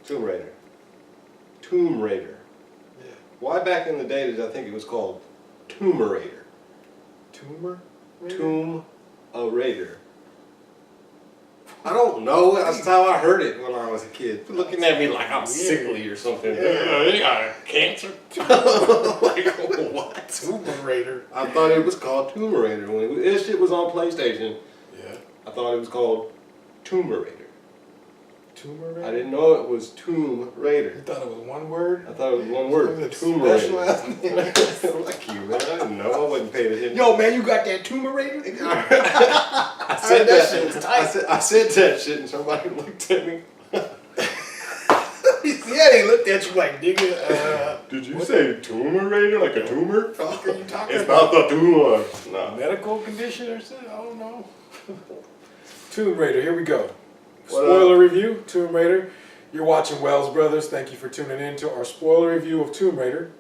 Tomb Raider. Tomb Raider. Yeah. Why back in the day did I think it was called Tomb Raider? Tumor? Tomb Raider. I don't know. That's how I heard it when I was a kid. Looking at me like I'm sickly or something. Yeah. They got cancer. Like, what? Tumor Raider. I thought it was called Tomb Raider. When this shit was on PlayStation, Yeah. I thought it was called Tomb Raider. Tumor Raider? I didn't know it was Tomb Raider. You thought it was one word? I thought it was one word. It's Tomb special Raider. ass name. Like you, man. I didn't know. I wasn't paying attention. Yo, man, you got that Tumor Raider? I said that shit was tight. I said that shit and somebody looked at me. Yeah, they looked at you like, nigga, Did you say tumor raider? Like a tumor? fuck are you talking It's about? not the tumor. No. Medical condition or something? I don't know. Tomb Raider, here we go. What Spoiler review, Tomb Raider. You're watching Wells Brothers. Thank you for tuning in to our spoiler review of Tomb Raider.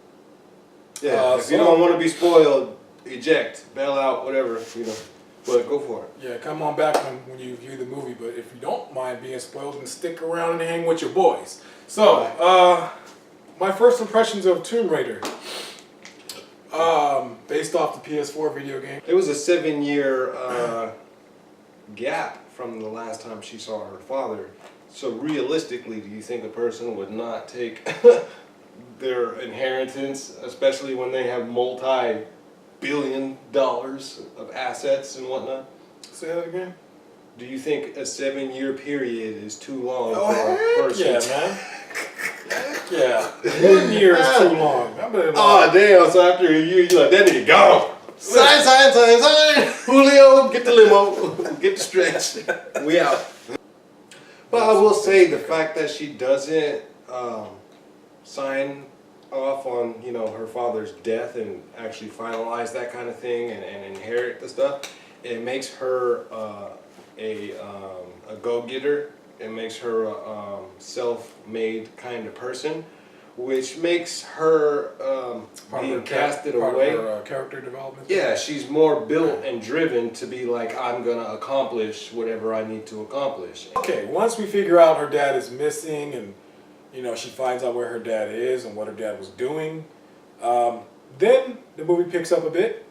Yeah, if you don't want to be spoiled, eject, bail out, whatever, you know. But go for it. Yeah, come on back when you view the movie, but if you don't mind being spoiled, then stick around and hang with your boys. So, my first impressions of Tomb Raider, based off the PS4 video game. It was a 7-year gap from the last time she saw her father. So realistically, do you think a person would not take their inheritance, especially when they have multi-billion dollars of assets and whatnot? Say that again? Do you think a 7-year period is too long Oh, for a heck person? yeah, man. Heck yeah. 1 year is too long. Oh, damn. So after a year, you're like, that nigga gone. Sign. Julio, get the limo. Get the stretch. We out. But I will say the fact that she doesn't sign off on, you know, her father's death and actually finalize that kind of thing and inherit the stuff, it makes her a go-getter. It makes her a self-made kind of person, which makes her being casted away. Part of her character development. Yeah, she's more built and driven to be like, I'm gonna accomplish whatever I need to accomplish. Okay, once we figure out her dad is missing and, you know, she finds out where her dad is and what her dad was doing, then the movie picks up a bit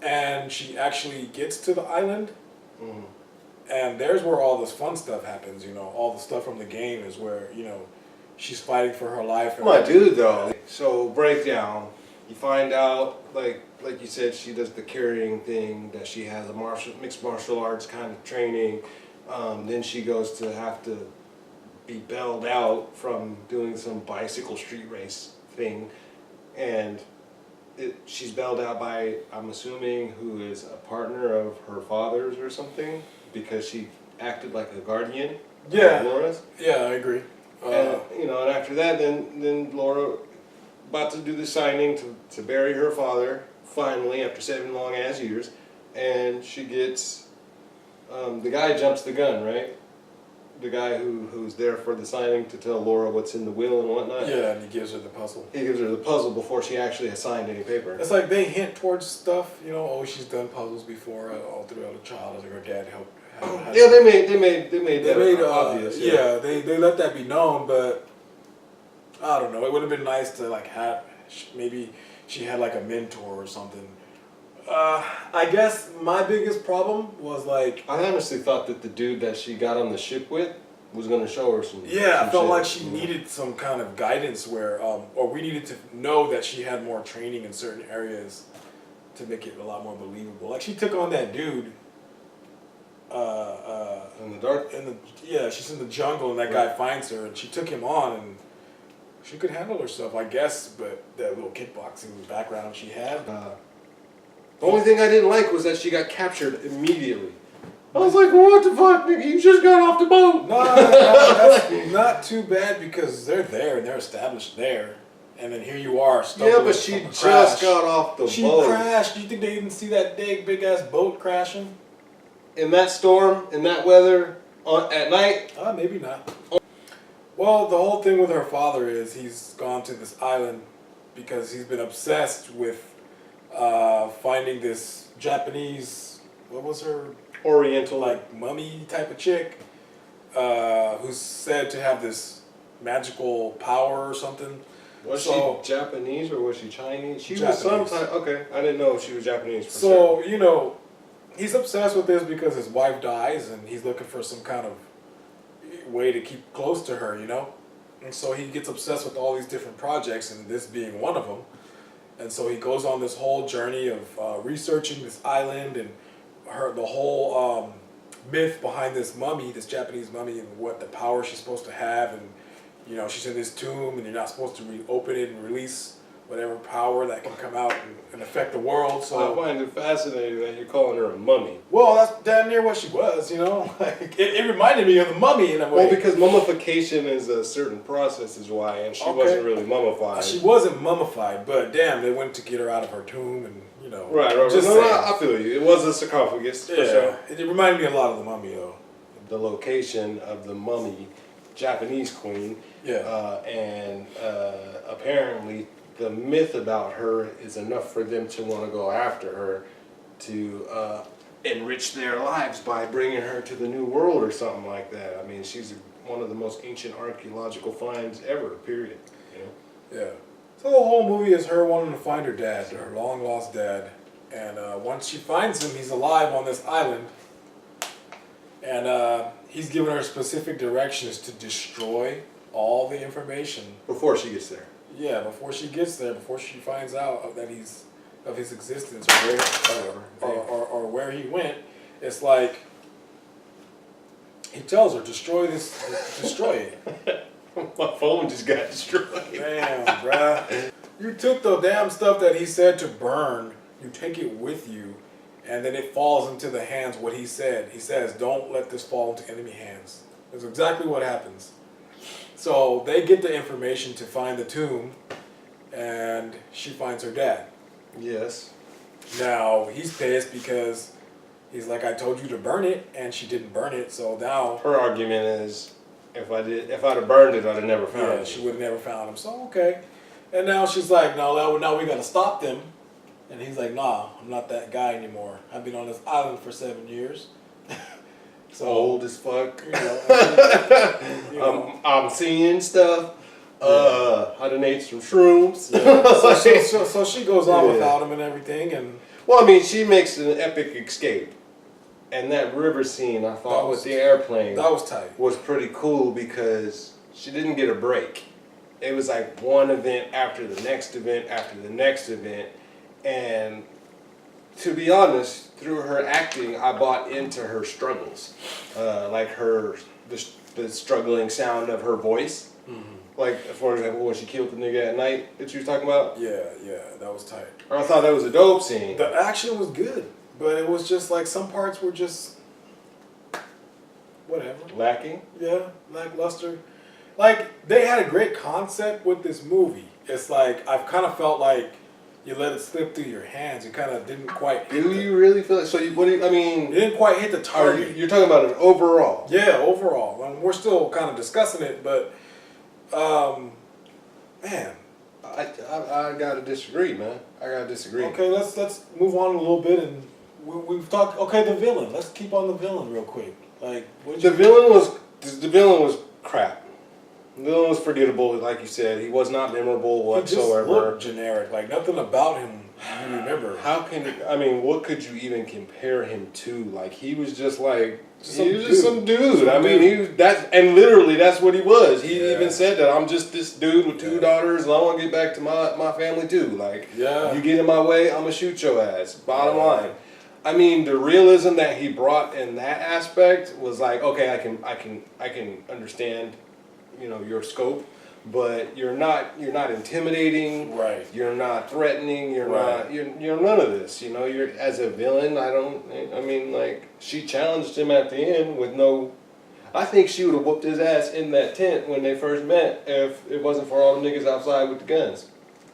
and she actually gets to the island. Mm-hmm. And there's where all this fun stuff happens, you know, all the stuff from the game is where, you know, she's fighting for her life. My dude, though. So breakdown, you find out, like you said, she does the carrying thing, that she has a mixed martial arts kind of training. Then she goes to have to be bailed out from doing some bicycle street race thing, and she's bailed out by, I'm assuming, who is a partner of her father's or something, because she acted like a guardian. Yeah. Laura's. Yeah, I agree. And, you know, and after that, then Laura about to do the signing to bury her father, finally, after 7 long ass years, and she gets, the guy jumps the gun, right? The guy who's there for the signing to tell Laura what's in the will and whatnot. Yeah, and he gives her the puzzle. He gives her the puzzle before she actually has signed any paper. It's like they hint towards stuff, you know, oh, she's done puzzles before, all throughout her childhood, her dad helped. Yeah, they made that obvious. Yeah, they let that be known, but I don't know. It would have been nice to like have, maybe she had like a mentor or something. I guess my biggest problem was like, I honestly thought that the dude that she got on the ship with was going to show her some. yeah, some I felt shit, like she you know? needed some kind of guidance where, or we needed to know that she had more training in certain areas to make it a lot more believable. Like she took on that dude. In the dark. Yeah, she's in the jungle and that guy finds her and she took him on and she could handle herself, I guess. But that little kickboxing background she had. The only thing I didn't like was that she got captured immediately. I was like, what the fuck, nigga? You just got off the boat. No, that's not too bad because they're there and they're established there. And then here you are. Yeah, but she just got off the boat. She crashed. Do you think they didn't see that big ass boat crashing? In that storm, in that weather, at night? Maybe not. Well, the whole thing with her father is he's gone to this island because he's been obsessed with finding this Japanese, what was her? Oriental. Like mummy type of chick who's said to have this magical power or something. Was So- she Japanese or was she Chinese? She was Japanese. sometime. Okay, I didn't know she was Japanese. For So, you know, he's obsessed with this because his wife dies and he's looking for some kind of way to keep close to her, you know? And so he gets obsessed with all these different projects, and this being one of them. And so he goes on this whole journey of researching this island and the whole myth behind this mummy, this Japanese mummy, and what the power she's supposed to have. And, you know, she's in this tomb and you're not supposed to open it and release whatever power that can come out and affect the world. So I find it fascinating that you're calling her a mummy. well, that's damn near what she was, you know. Like, it reminded me of the mummy in a way. Well, because mummification is a certain process, is why, and she Okay. wasn't really mummified. She wasn't mummified, but damn, they went to get her out of her tomb, and you know. Right. Just No, saying. I feel you. It was a sarcophagus, for Yeah, sure. it reminded me a lot of the mummy, though. The location of the mummy, Japanese queen, Yeah. and apparently the myth about her is enough for them to want to go after her to enrich their lives by bringing her to the new world or something like that. I mean, she's one of the most ancient archaeological finds ever, period. You know? Yeah. So the whole movie is her wanting to find her dad, her long lost dad, and once she finds him, he's alive on this island, and he's giving her specific directions to destroy all the information. Before she gets there. Yeah, before she gets there, before she finds out that he's of his existence or whatever, or where he went, it's like he tells her, destroy it. My phone just got destroyed. Damn, bruh. You took the damn stuff that he said to burn, you take it with you, and then it falls into the hands what he said. He says, don't let this fall into enemy hands. That's exactly what happens. So they get the information to find the tomb, and she finds her dad. Yes. Now, he's pissed because he's like, I told you to burn it, and she didn't burn it, so now... Her argument is, if I'd have burned it, I'd have never found Yeah, it. she would have never found him. So, okay. And now she's like, no, now we got to stop them. And he's like, nah, I'm not that guy anymore. I've been on this island for 7 years. So, Old as fuck. you know, I'm seeing stuff. I done ate some shrooms. so she goes on Yeah. without him and everything. And Well, I mean, she makes an epic escape. And that river scene, I thought, That was- with the airplane that was tight. was pretty cool because she didn't get a break. It was like one event after the next event after the next event. And to be honest, through her acting, I bought into her struggles. Like the struggling sound of her voice. Like, for example, when she killed the nigga at night that you was talking about. Yeah, that was tight. I thought that was a dope scene. The action was good, but it was just like some parts were just whatever. Lacking. Yeah, lackluster. Like, they had a great concept with this movie. It's like, I've kind of felt like you let it slip through your hands. You kind of didn't quite hit Do you really feel it? So, you, what do you, I it mean, didn't quite hit the are you, target. you're talking about it overall. Yeah, overall. I mean, we're still kind of discussing it, but, man. I gotta disagree, man. I gotta disagree. Okay, let's move on a little bit, and we've talked. Okay, the villain. Let's keep on the villain real quick. Like, what The villain was crap. The villain was forgettable, like you said. He was not memorable He just whatsoever. looked generic. Like, nothing about him you remember. How can I mean? What could you even compare him to? Like he was just like Some he was just some dude. Some I mean, dude. he was and literally that's what he was. He Yeah. even said that I'm just this dude with two Yeah. daughters, and I want to get back to my family too. Like, Yeah. you get in my way, I'm gonna shoot your ass. Bottom Yeah. line. I mean, the realism that he brought in that aspect was like, okay, I can understand, you know, your scope, but you're not intimidating. Right. You're not threatening. You're Right. not. You're none of this. You know. You're as a villain. I mean, like she challenged him at the end with no. I think she would have whooped his ass in that tent when they first met if it wasn't for all the niggas outside with the guns.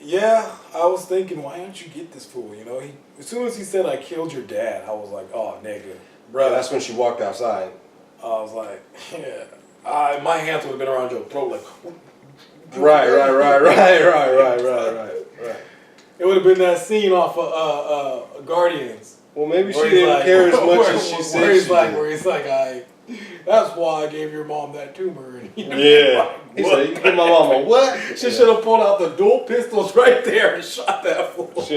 Yeah, I was thinking, why don't you get this fool? You know, as soon as he said, "I killed your dad," I was like, "Oh, nigga, bro." That's when she walked outside. I was like, "Yeah." My hands would have been around your throat, like. Right. It would have been that scene off of Guardians. Well, maybe she Where he's didn't like- care as much where- as she where said he's she like, did. Where he's like, that's why I gave your mom that tumor. And, you know, Yeah. like, He said, "You give my mama what?" She should have pulled out the dual pistols right there and shot that fool. That's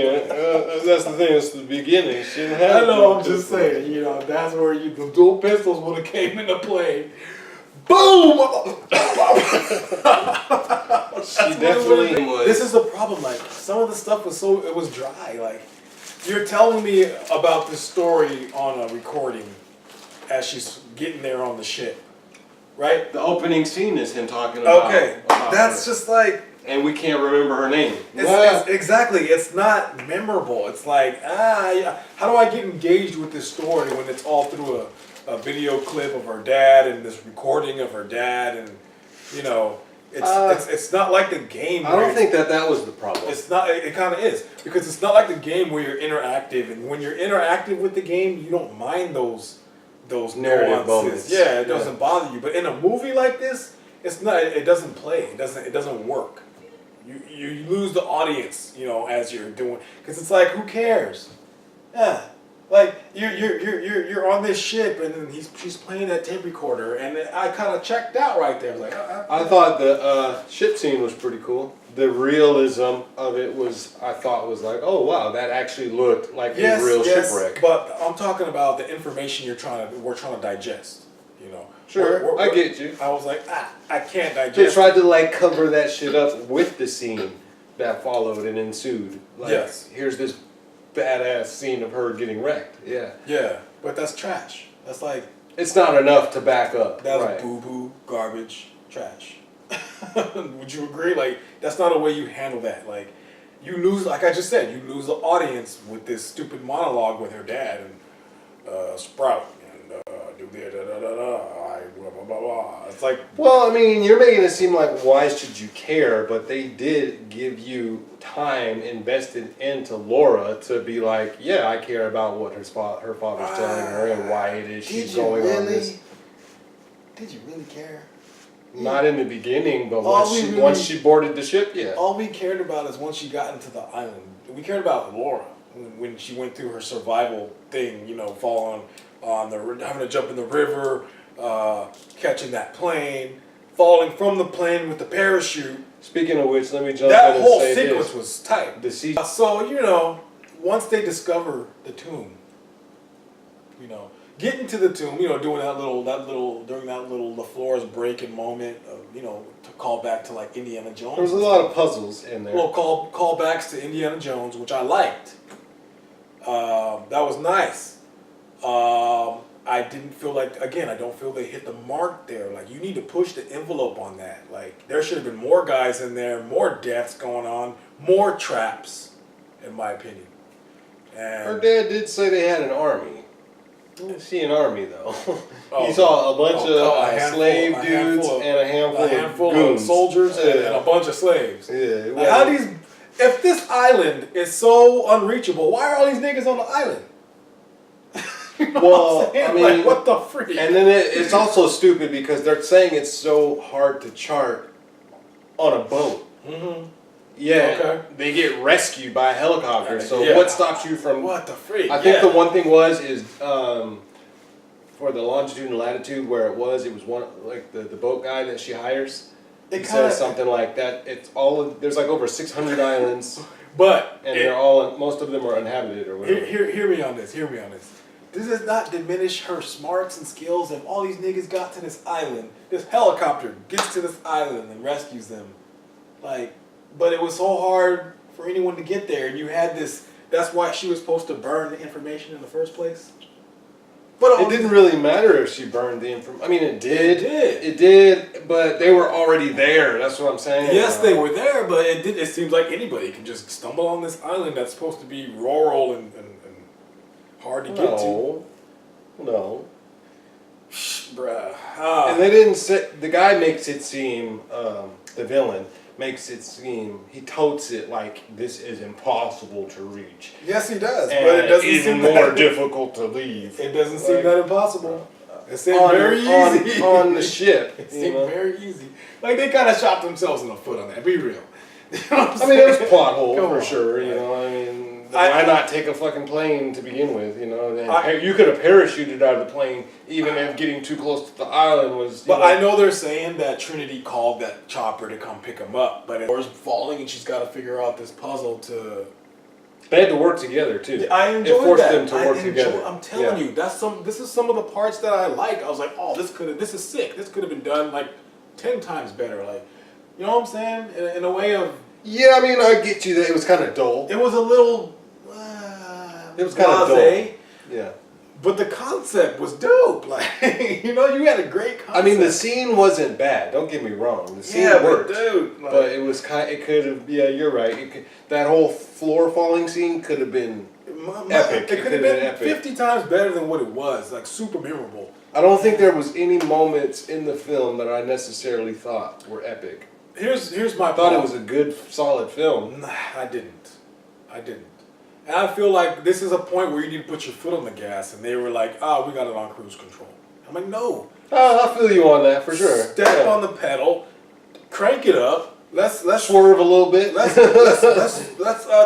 the thing. It's the beginning. She didn't have. I know. I'm just saying. You know, that's where the dual pistols would have came into play. Boom! She definitely was. This is the problem. Like, some of the stuff was it was dry. Like, you're telling me about this story on a recording as she's getting there on the ship, right? The opening scene is him talking about. Okay, that's just like. And we can't remember her name. Exactly. It's not memorable. It's like, yeah, how do I get engaged with this story when it's all through a video clip of her dad and this recording of her dad, and you know, it's not like the game. I don't think that was the problem. It's not. It kind of is, because it's not like the game where you're interactive, and when you're interactive with the game, you don't mind those narrative nuances. moments. Yeah, it doesn't bother you. But in a movie like this, it's not. It doesn't play. It doesn't work. You lose the audience, you know, as you're doing, because it's like, who cares? Yeah. Like you're on this ship, and then she's playing that tape recorder, and I kind of checked out right there. I was like, I thought the ship scene was pretty cool. The realism of it I thought was like, oh wow, that actually looked like a real shipwreck. But I'm talking about the information we're trying to digest. You know. Sure, I get you. I was like, I can't digest. They tried to like cover that shit up with the scene that followed and ensued. Like, yes. Here's this badass scene of her getting wrecked. Yeah. Yeah, but that's trash. That's like. It's not enough to back up. That's boo-boo, garbage, trash. Would you agree? Like, that's not a way you handle that. Like, you lose, like I just said, you lose the audience with this stupid monologue with her dad and Sprout and do the blah blah blah blah. It's like, well, I mean, you're making it seem like why should you care? But they did give you time invested into Laura to be like, yeah, I care about what her father's telling her and why it is she's going on this. Did you really care? Not in the beginning, but once she boarded the ship, yeah. All we cared about is once she got into the island. We cared about Laura when she went through her survival thing. You know, falling on having to jump in the river, catching that plane, falling from the plane with the parachute. Speaking of which, let me jump that in whole and say sequence this. was tight. The so, you know, once they discover the tomb, you know, getting to the tomb, you know, doing during that little LaFleur's breaking moment of, you know, to call back to like Indiana Jones. There was a lot of puzzles in there. Well, callbacks to Indiana Jones, which I liked. That was nice. I didn't feel like, again, I don't feel they hit the mark there. Like, you need to push the envelope on that. Like, there should have been more guys in there, more deaths going on, more traps, in my opinion. And her dad did say they had an army. I didn't see an army, though. He saw a bunch of slave dudes and a handful of goons. Soldiers and a bunch of slaves. Yeah. Like, if this island is so unreachable, why are all these niggas on the island? You know well, I mean, like, what the freak? And then it's also stupid because they're saying it's so hard to chart on a boat. Mm-hmm. Yeah, they get rescued by a helicopter. So what stops you from? What the freak? I think the one thing is for the longitude and latitude where it was one like the boat guy that she hires. It says something like that. It's there's like over 600 islands, most of them are uninhabited or whatever. Hear me on this. This does not diminish her smarts and skills. If all these niggas got to this island, this helicopter gets to this island and rescues them. Like, but it was so hard for anyone to get there, and you had this. That's why she was supposed to burn the information in the first place. But it didn't really matter if she burned the information. I mean, it did. It did. But they were already there. That's what I'm saying. Yes, they were there, but it seems like anybody can just stumble on this island that's supposed to be rural and hard to get to. No. Bruh. And they didn't say, the guy makes it seem, the villain makes it seem, he totes it like this is impossible to reach. Yes, he does. And but it doesn't even seem more difficult to leave. It doesn't seem that impossible. It seemed very easy. On the ship. It seemed very easy. Like, they kind of shot themselves in the foot on that. Be real. You know what I'm I mean, there's saying? plot hole for sure. You know, I mean, Why not take a fucking plane to begin with? You know, and you could have parachuted out of the plane, even if getting too close to the island was. But I know they're saying that Trinity called that chopper to come pick him up, but it was falling, and she's got to figure out this puzzle to. They had to work together too. I enjoyed it forced that. them to work together. I'm telling you, this is some of the parts that I like. I was like, oh, this is sick. This could have been done like 10 times better. Like, you know what I'm saying? In a way of. Yeah, I mean, I get you that it was kind of dull. It was a little. It was kind of dull. Yeah. But the concept was dope. Like, you know, you had a great concept. I mean, the scene wasn't bad. Don't get me wrong. The scene worked. Dude. Like, but it was it could have, yeah, you're right. That whole floor falling scene could have been epic. It could have been 50 times better than what it was. Like, super memorable. I don't think there was any moments in the film that I necessarily thought were epic. Here's my I thought it was a good, solid film. Nah, I didn't. And I feel like this is a point where you need to put your foot on the gas, and they were like, we got it on cruise control. I'm like, no. I feel you on that for sure. Step on the pedal, crank it up. Let's swerve a little bit. Let's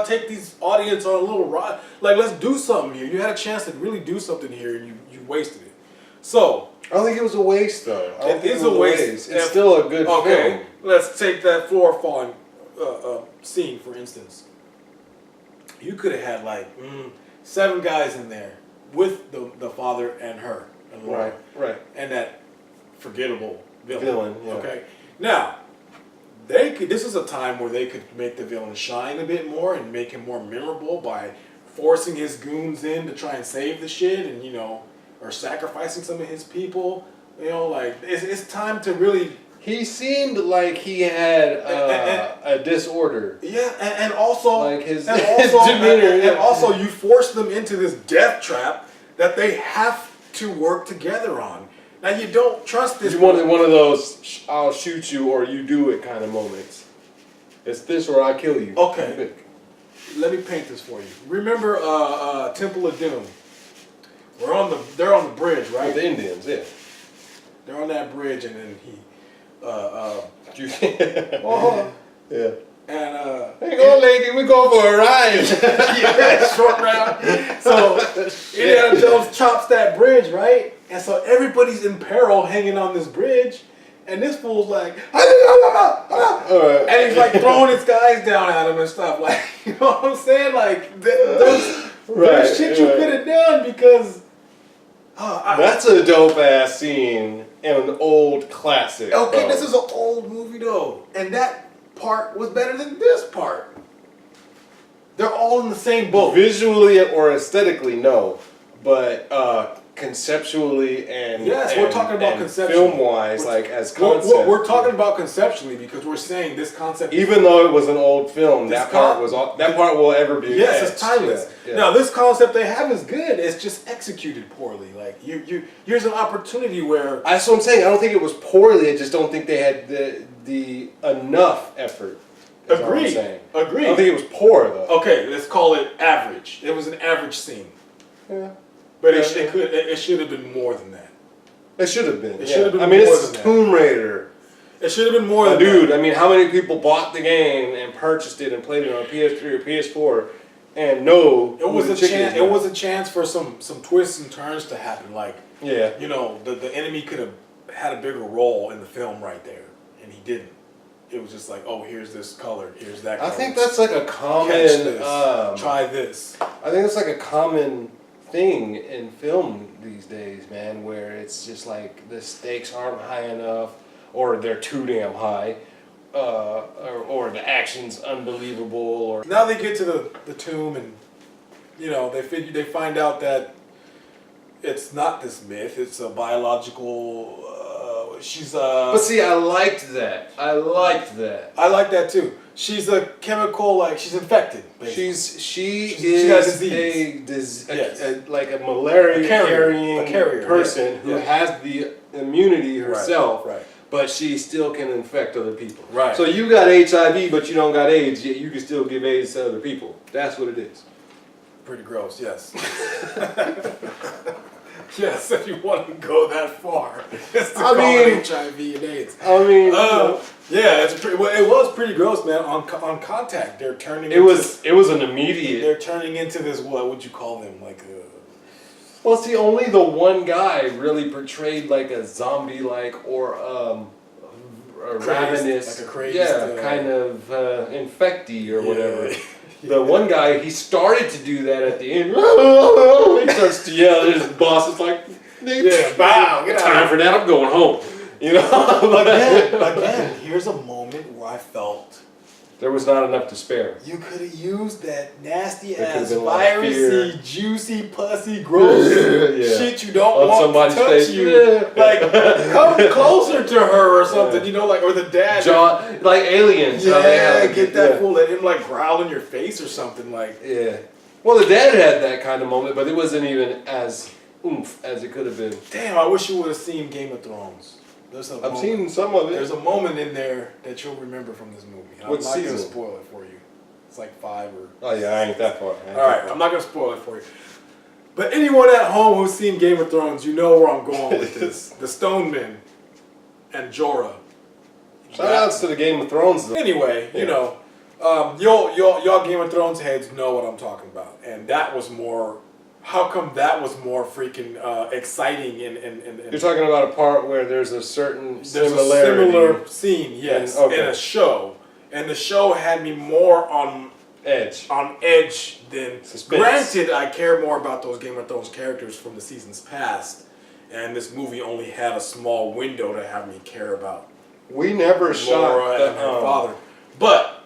take these audience on a little ride. Like, let's do something here. You had a chance to really do something here, and you wasted it. So I don't think it was a waste, though. It is a waste. It's still a good film. Okay, let's take that floor falling scene, for instance. You could have had like 7 guys in there with the father and her. And right. And that forgettable villain. Yeah. Okay. Now, this is a time where they could make the villain shine a bit more and make him more memorable by forcing his goons in to try and save the shit, and or sacrificing some of his people. Like it's time to really. He seemed like he had a disorder. Yeah, and also like his demeanor. And also, you force them into this death trap that they have to work together on. Now you don't trust this. You wanted one of those "I'll shoot you or you do it" kind of moments. It's this or I kill you. Okay. Let me paint this for you. Remember Temple of Doom? They're on the bridge, right? With the Indians, yeah. They're on that bridge, and then he. Yeah. And hey, go, lady, we go for a ride. Yeah, short round. So Indiana Jones chops that bridge, right? And so everybody's in peril, hanging on this bridge, and this fool's like, and he's like throwing his guys down at him and stuff. Like, you know what I'm saying? Like, there's shit you could have done because. That's a dope ass scene and an old classic. Okay, this is an old movie though, and that part was better than this part. They're all in the same boat. Visually or aesthetically, no, but conceptually and yes, we're talking about conceptually. Film-wise, like as concept. We're talking about conceptually because we're saying this concept. Even though it was an old film, that part will ever be. Yes, it's timeless. Yeah. Now this concept they have is good. It's just executed poorly. Like here's an opportunity where. That's what I'm saying. I don't think it was poorly. I just don't think they had the enough effort. Agreed. I don't think it was poor though. Okay, let's call it average. It was an average scene. Yeah. But it should have been more than that. It should have been. It should have been. I mean, more it's than Tomb Raider. It should have been more than dude, that. I mean, how many people bought the game and purchased it and played it on PS3 or PS4 and know it was a chance? It was a chance for some twists and turns to happen. Like, yeah, the enemy could have had a bigger role in the film right there, and he didn't. It was just like, oh, here's this color, here's that color. I think that's like a common. Catch this. Try this. I think it's like a common thing in film these days, man, where it's just like the stakes aren't high enough, or they're too damn high, or the action's unbelievable. Or now they get to the tomb, and they find out that it's not this myth; it's a biological. But see, I liked that. I like that too. She's a chemical, she's infected. Basically. She has disease. Like a malaria carrying person who has the immunity herself. Right. But she still can infect other people. Right. So you got HIV, but you don't got AIDS, yet you can still give AIDS to other people. That's what it is. Pretty gross, yes. Yes, if you want to go that far. It's HIV and AIDS. I mean, Yeah, it was pretty gross, man. On contact, they're turning. It was an immediate. They're turning into this. What would you call them? Like Well, see, only the one guy really portrayed like a zombie-like or a ravenous, like a crazed, kind of infectee or whatever. Yeah. The one guy, he started to do that at the end. He starts to yell, and his boss is like, yeah, bow, get out. Time for that, I'm going home. You know? Again, here's a moment where I felt there was not enough to spare. you could have used that nasty There ass, could've been a lot of fear. virusy, juicy, pussy, gross Yeah. shit you don't On want somebody's to touch face. you. Yeah. Like, come closer to her or something, you know, like, or the dad. John, like aliens. how they Yeah, have it. get that Yeah. fool, let him like growl in your face or something, like. Yeah. Well, the dad had that kind of moment, but it wasn't even as oomph as it could have been. Damn, I wish you would have seen Game of Thrones. I've seen some of it. There's a moment in there that you'll remember from this movie. And What I'm not going to season? spoil it for you. It's like 5 or. Oh yeah, I ain't that far. Alright, I'm not going to spoil it for you. But anyone at home who's seen Game of Thrones, you know where I'm going with this. The Stonemen and Jorah. Shout outs to the Game of Thrones. Though. Anyway, Yeah. you know, y'all Game of Thrones heads know what I'm talking about. And that was more. How come that was more freaking exciting and You're talking about a part where there's a certain there's similarity. a similar scene, yes, Okay. in a show, and the show had me more on edge than. Suspense. Granted, I care more about those Game of Thrones characters from the seasons past, and this movie only had a small window to have me care about We never shot Laura the, and her father, but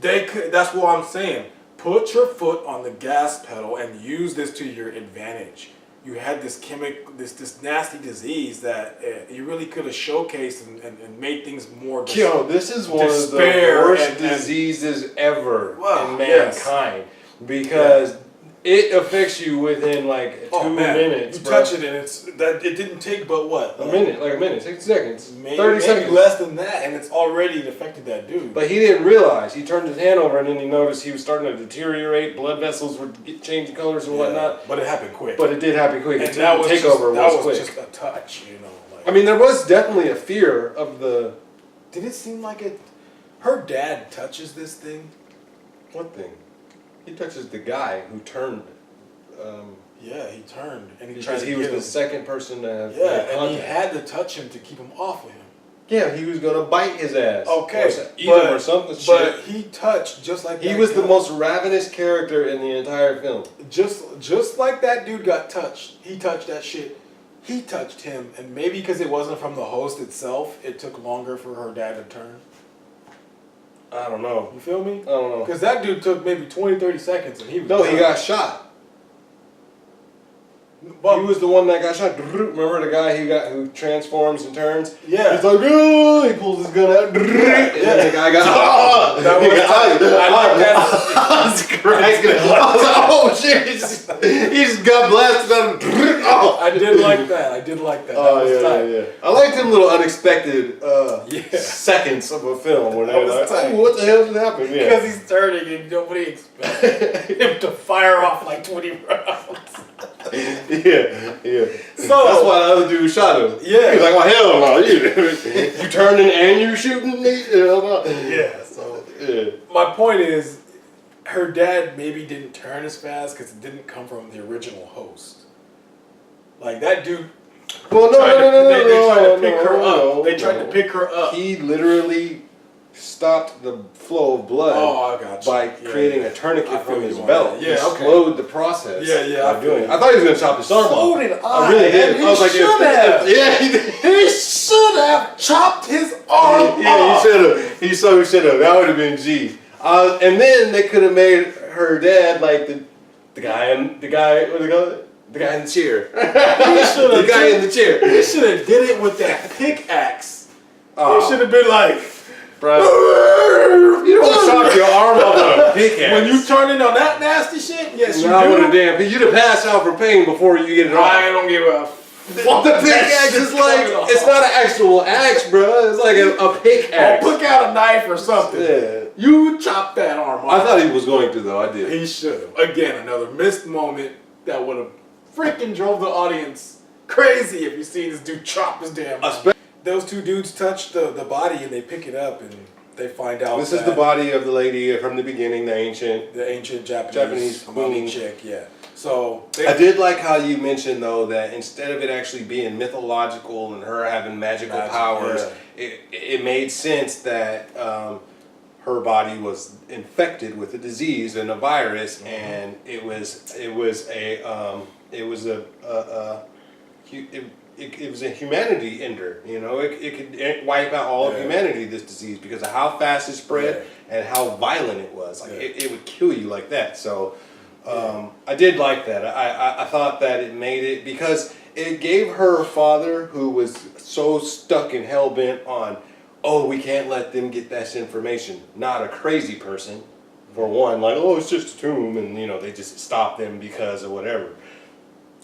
they could. That's what I'm saying. Put your foot on the gas pedal and use this to your advantage. You had this this nasty disease that you really could have showcased and made things more. Yo, this is one of the despair worst and- diseases ever Wow, in yes. mankind because it affects you within like 2 minutes. You bro. touch it and it didn't take but what? A minute, 60 seconds, Maybe, 30 maybe seconds. less than that, and it's already affected that dude. But he didn't realize. He turned his hand over and then he noticed he was starting to deteriorate. Blood vessels were changing colors and Yeah, whatnot. but it happened quick. But it did happen quick. and The that was takeover just, quick. just a touch, you know. Like, I mean, there was definitely a fear of the did it seem like it? Her dad touches this thing. what thing? He touches the guy who turned. Yeah, he turned and he tried Because to he was get the him. second person to have Yeah, made and he contact. had to touch him to keep him off of him. Yeah, he was gonna bite his ass. Okay, or eat him or something. But Shit. he touched just like He that was the guy. most ravenous character in the entire film. Just like that dude got touched. He touched that shit. He touched him, and maybe because it wasn't from the host itself, it took longer for her dad to turn. I don't know. You feel me? I don't know. Because that dude took maybe 20, 30 seconds, and he was No, he done. got shot. But He was the one that got shot. Remember the guy who transforms and turns? yeah. He's like, oh, he pulls his gun out. And then the guy got That was I like that. I was cracking. I was like, oh shit, he just got blasted out. Oh. I did like that. I did like that. That Oh was yeah, tight. yeah, yeah. I liked them little unexpected Yeah. seconds of a film where That they're was like, tight. oh, what the hell just happened? Because Yeah. he's turning and nobody expected him to fire off like 20 rounds. Yeah. So That's why the other dude shot him. Yeah. He was like, well, hell no, you turning and you shooting me? yeah. So Yeah. my point is, her dad maybe didn't turn as fast because it didn't come from the original host. Like that dude. Well, no, tried to- no, they tried to no, pick her no, up. They tried no. to pick her up. He literally stopped the flow of blood Oh, I got you. by Yeah, creating yeah. a tourniquet I feel from you his on belt. that. Yeah, He okay. slowed the process. Yeah, yeah, by I doing feel it. you. I thought he was gonna chop his arm off. So did I really did. and I was like, he should have. yeah, he did. He should have chopped his arm Yeah, off. he should have. He so should have. That would have been G. And then they could have made her dad like the guy what do they call it? The guy in the chair. The guy in the chair. He should have did it with that pickaxe. Oh. He should have been like, Bro, you don't chop your arm off with a pickaxe. when you turn in on that nasty shit, yes, you Not with a do. damn. You'd have passed out for pain before you get it off. I don't give a fuck. The pickaxe is like, it's not an actual axe, bro. It's like a pickaxe. I'll pick out a knife or something. Yeah. You chop that arm off. I thought he was going to, though. I did. He should have. Again, another missed moment that would have freaking drove the audience crazy if you seen this dude chop his damn arm. those two dudes touch the body and they pick it up and they find out This is the body of the lady from the beginning, the ancient Japanese queen chick. Yeah. So I did like how you mentioned though that instead of it actually being mythological and her having magical powers, it made sense that her body was infected with a disease and a virus, and it was a humanity ender. You know, it could wipe out all of humanity, this disease, because of how fast it spread and how violent it was. Like it would kill you like that. So I did like that. I thought that it made it, because it gave her father, who was so stuck and hell bent on, oh, we can't let them get this information. Not a crazy person, for one, like, oh, it's just a tomb, and you know, they just stop them because of whatever.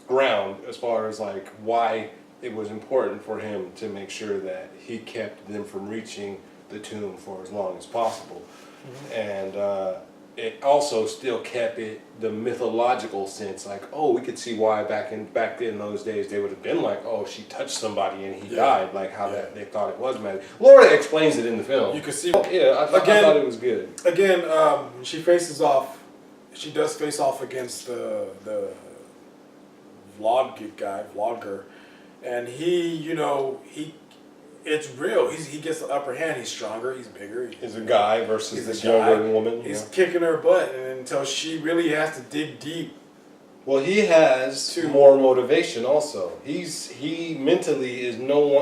Ground as far as like why it was important for him to make sure that he kept them from reaching the tomb for as long as possible. And it also still kept it the mythological sense, like, oh, we could see why back in those days they would have been like, oh, she touched somebody and he died, like how that they thought it was magic. Laura explains it in the film. You can see. I thought it was good. Again, she does face off against the vlogger, and it's real. He gets the upper hand. He's stronger. He's bigger. He's a guy versus this younger woman. He's kicking her butt, and until she really has to dig deep. Well, he has more motivation. Also, he mentally is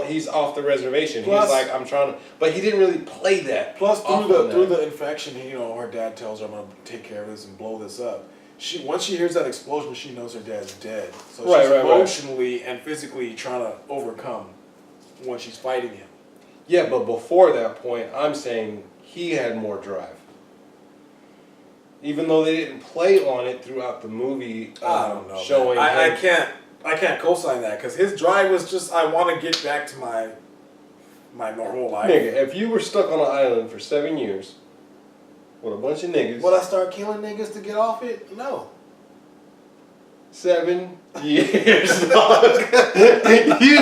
he's off the reservation. Plus, he's like, I'm trying to, but he didn't really play that. Plus, through the infection, her dad tells her, I'm gonna take care of this and blow this up. Once she hears that explosion, she knows her dad's dead. So she's emotionally and physically trying to overcome when she's fighting him. Yeah, but before that point, I'm saying he had more drive. Even though they didn't play on it throughout the movie, I don't know, showing I can't co-sign that, because his drive was just, I want to get back to my normal life. Nigga, if you were stuck on an island for 7 years with a bunch of niggas, would I start killing niggas to get off it? No. 7 years. You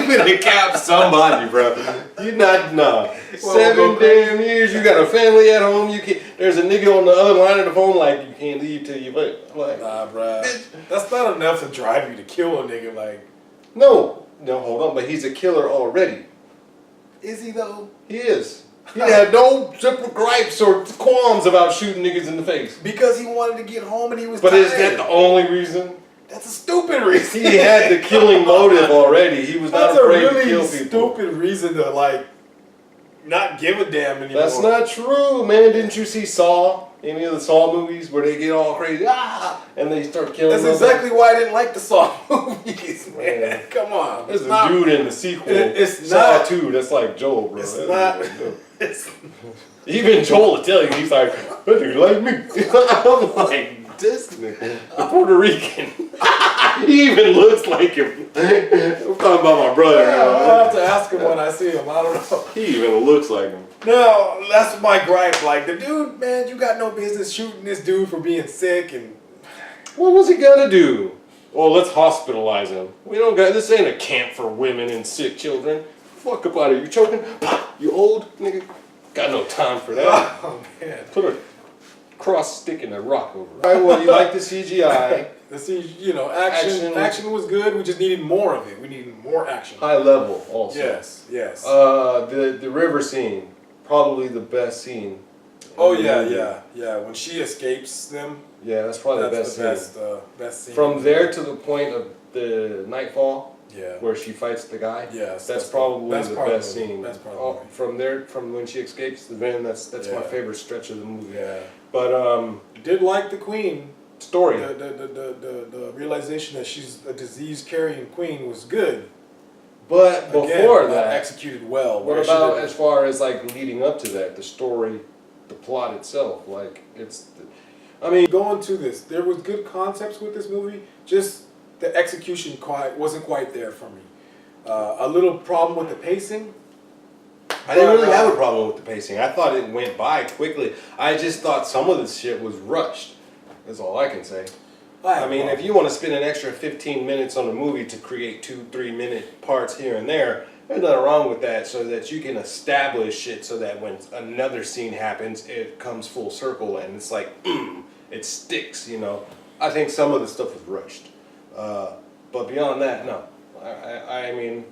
finna cap somebody, bro. You not, nah. 7 damn years. You got a family at home. You can't. There's a nigga on the other line of the phone like, you can't leave till you vote. Like, nah, bro. That's not enough to drive you to kill a nigga. Like, no, hold on. But he's a killer already. Is he though? He is. He had no simple gripes or qualms about shooting niggas in the face. Because he wanted to get home and he was But tired. is that the only reason? That's a stupid reason. He had the killing motive already. He was not afraid to kill people. That's a really stupid reason to, like, not give a damn anymore. That's not true, man. Didn't you see Saw? Any of the Saw movies where they get all crazy, and they start killing? That's exactly why I didn't like the Saw movies, man. Come on. There's a dude in the sequel. It's Saw not 2. That's like Joel, bro. It's not. It's, even Joel will tell you. He's like, that dude like me. I'm like, this nigga, the Puerto Rican. He even looks like him. I'm talking about my brother. I'll have to ask him when I see him. I don't know. He even looks like him. No, that's my gripe. Like, the dude, man, you got no business shooting this dude for being sick. And what was he gonna do? Well, let's hospitalize him. We don't got, this ain't a camp for women and sick children. Fuck up out of you choking. You old nigga. Got no time for that. Oh, man. Put a cross stick in a rock over it. Alright, well, you like the CGI. Action was good. We just needed more of it. We needed more action. High level, also. Yes. The river scene, probably the best scene. Oh yeah. When she escapes them. Yeah, that's probably the best scene. Best scene. From there to the point of the nightfall. Yeah. Where she fights the guy. Yes. That's probably the best scene. That's probably. From when she escapes the van, that's my favorite stretch of the movie. Yeah. But did like the queen. Story. The realization that she's a disease-carrying queen was good. But before that, executed well. What about as far as like leading up to that, the story, the plot itself? Like going to this, there was good concepts with this movie. Just the execution wasn't quite there for me. A little problem with the pacing. I didn't really have a problem with the pacing. I thought it went by quickly. I just thought some of the shit was rushed. That's all I can say. I mean, if you want to spend an extra 15 minutes on a movie to create 2-3 minute parts here and there, There's nothing wrong with that, so that you can establish it so that when another scene happens, it comes full circle and it's like, it sticks, you know. I think some of the stuff was rushed. But beyond that, no. I mean,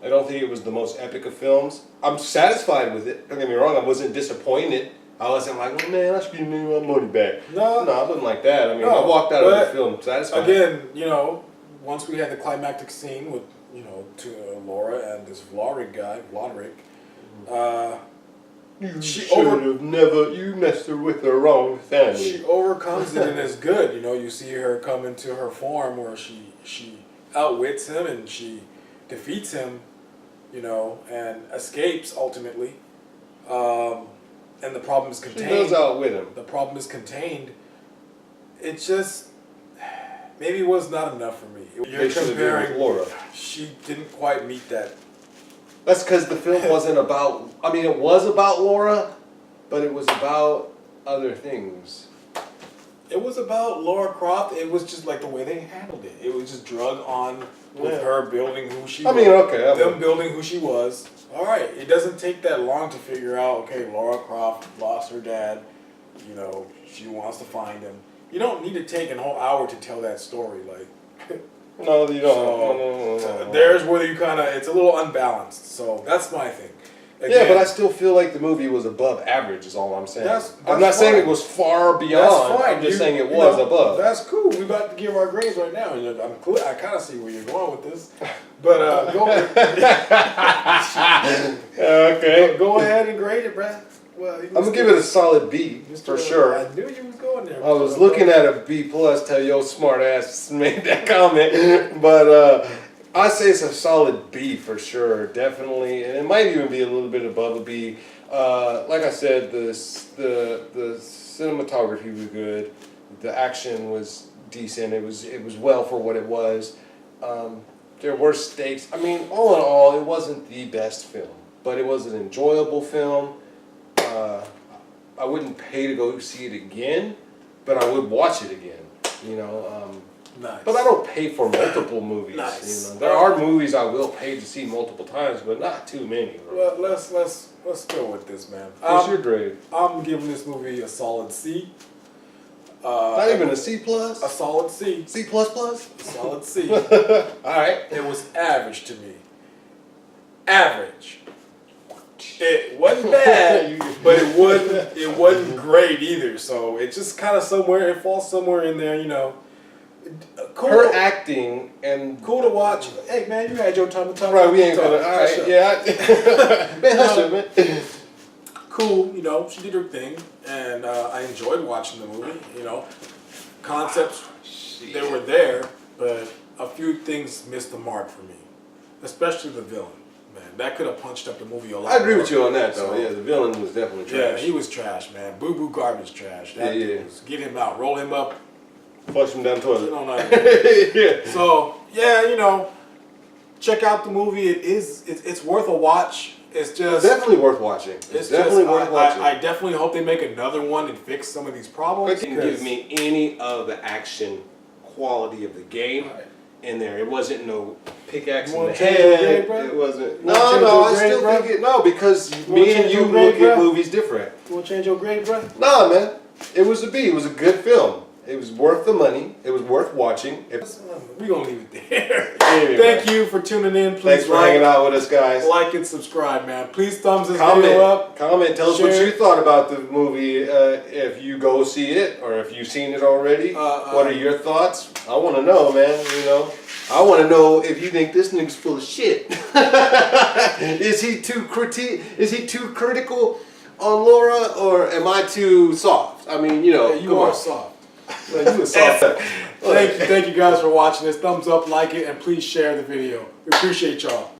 I don't think it was the most epic of films. I'm satisfied with it. Don't get me wrong, I wasn't disappointed. I wasn't like, oh, man, I should give me my money back. No, I wasn't like that. I mean, I walked out of the film satisfied. Again, you know, once we had the climactic scene with, you know, to Laura and this Vlodrick guy, you should have never, you messed her with the wrong family. She overcomes it and is good. You know, you see her come into her form where she outwits him and she defeats him, you know, and escapes ultimately. And the problem is contained. She does outwit him. The problem is contained. It just maybe it was not enough for me. You're comparing Laura. She didn't quite meet that. That's because the film wasn't about. I mean, it was about Laura, but it was about other things. It was about Laura Croft. It was just like the way they handled it. It was just drug on with her building who she was. I mean, okay. Them building who she was. All right. It doesn't take that long to figure out, okay, Laura Croft lost her dad. You know, she wants to find him. You don't need to take a whole hour to tell that story. Like, no, you don't. So, no. There's where you kind of, it's a little unbalanced. So that's my thing. Again, yeah, but I still feel like the movie was above average, is all I'm saying. I'm not saying it was far beyond. That's fine. I'm just saying it was above. That's cool. We're about to give our grades right now. I'm cool. I kind of see where you're going with this. But go ahead and grade it, Brad. Well, I'm going to give it a solid B, for sure. I knew you was going there. I was looking at a B+ till your smart ass made that comment. But I say it's a solid B for sure, definitely, and it might even be a little bit above a B. Like I said, the cinematography was good, the action was decent. It was well for what it was. There were stakes. I mean, all in all, it wasn't the best film, but it was an enjoyable film. I wouldn't pay to go see it again, but I would watch it again. You know. Nice. But I don't pay for multiple movies. Nice. You know? There are movies I will pay to see multiple times, but not too many. Well, let's go with this, man. What's your grade? I'm giving this movie a solid C. Not even a C+? A solid C. C++? Solid C. All right. It was average to me. Average. It wasn't bad, but it wasn't great either. So it just kind of somewhere, it falls somewhere in there, you know. Cool. Her acting and cool to watch. Hey man, you had your time to talk. Right, we ain't gonna. All right, yeah. Man, hush up, man. Cool, you know, she did her thing, and I enjoyed watching the movie. You know, concepts they were there, but a few things missed the mark for me, especially the villain. Man, that could have punched up the movie a lot. I agree more. with you on that, though. So, yeah, the villain was definitely trash. Yeah, he was trash, man. Boo boo garbage trash. That was, get him out, roll him up. Flush him down the toilet. Yeah. So yeah, you know, check out the movie. It's worth a watch. It's just definitely worth watching. It's definitely worth watching. I definitely hope they make another one and fix some of these problems. It didn't give me any of the action quality of the game in there. It wasn't no pickaxe in the head. It wasn't. No. I still think it. No, because me and you look at movies different. You want to change your grade, bro? No, man. It was a B. It was a good film. It was worth the money. It was worth watching. We're going to leave it there. Anyway. Thank you for tuning in. Please Thanks for hanging out with us, guys. Like and subscribe, man. Please thumbs this video up. Comment. Tell us what you thought about the movie. If you go see it or if you've seen it already. What are your thoughts? I want to know, man. You know, I want to know if you think this nigga's full of shit. Is he too critical on Laura, or am I too soft? I mean, you know, you are soft. Well, you were soft. Thank you guys for watching this. Thumbs up, like it, and please share the video. We appreciate y'all.